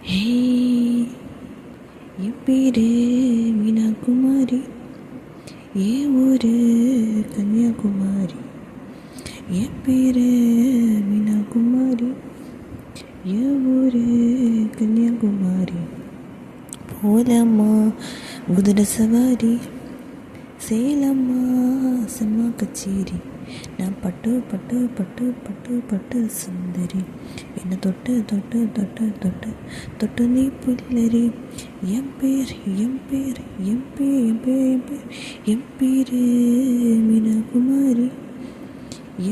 ஹே, என் பேரு மீனாகுமாரி, என் ஊரு கன்னியாகுமரி. என் பேரு மீனாகுமாரி, என் ஊரு கன்னியாகுமரி. போலம்மா குதிரை சவாரி, சேலம்மா சினிமா கச்சேரி. நான் பட்டு பட்டு பட்டு பட்டு பட்டு சுந்தரி, என்னை தொட்டு தொட்டு தொட்டு தொட்டு தொட்டு நீ புல்லரி. என் பேர் என் பேர் என் பேர் என் பேர் என் பேர் என் பேரு மீனாகுமாரி,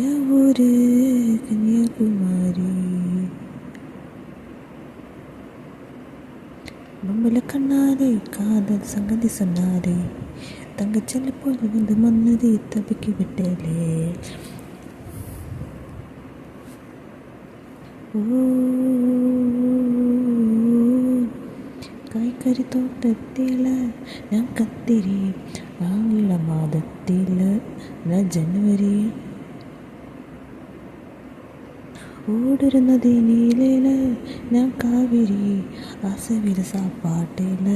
என் ஊரு கன்னியாகுமரி. பொம்பளை கண்ணாலே காதல் சங்கதி சொன்னாரே, தங்கச்சல்லி போல் வந்து மன்னதி தப்பிக்க விட்டேலே. ஓ, காய்கறி தோட்டத்தில் நான் கத்திரி, ஆங்கில மாதத்தில் நான் ஜனவரி. ஓடுற நதி நீலையில் நான் காவிரி, அசைவில சாப்பாட்டில்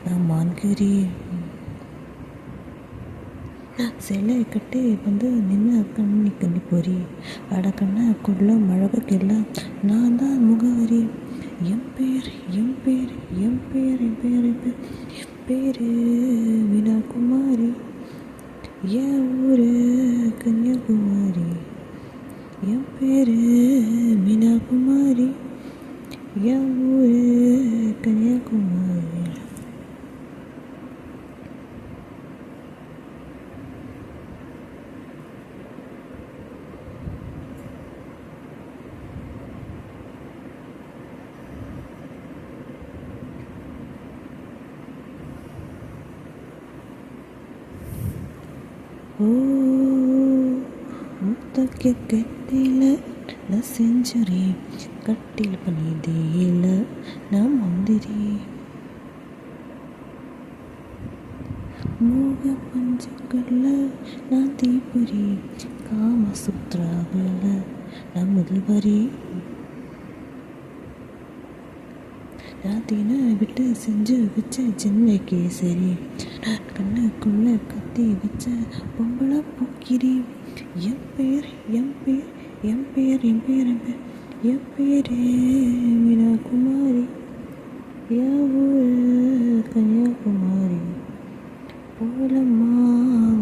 நான் மான்கறி. சிலை கட்டி வந்து நின்று கண்ணி கண்ணி பொறி, அடக்கண்ண கொள்ள மழகக்கெல்லாம் நான் தான் முகவரி. என் பேர் என் பேர் என் பேர் என் பேர் என் பேர் என் பேரு மீனாகுமாரி, என் ஊரு கன்னியாகுமரி. என் பேரு மீனாகுமாரி, என் ஊரு கன்னியாகுமரி. ஓ, முத்தக்க கட்டில நான் செஞ்சுரி, கட்டில் பனிதியில நான் மந்திரி. மூக பஞ்சங்கள்ல நான் தீபுரி, காமசுத்ராவில் நான் முதல்வரி. நான் தின விட்டு செஞ்சு வச்ச சின்ன கேசரி, கண்ணுக்குள்ள கத்தி வச்ச பொம்பளை போக்கிரி. என் பேர் என் பேர் என் பேர் என் பேர் என் பேர் என் பேரு மீனாகுமாரி, என் ஊரு கன்னியாகுமரி. போலம்மா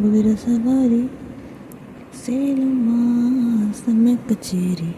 குதிரை சவாரி, சேலம்மா செம்ம கச்சேரி.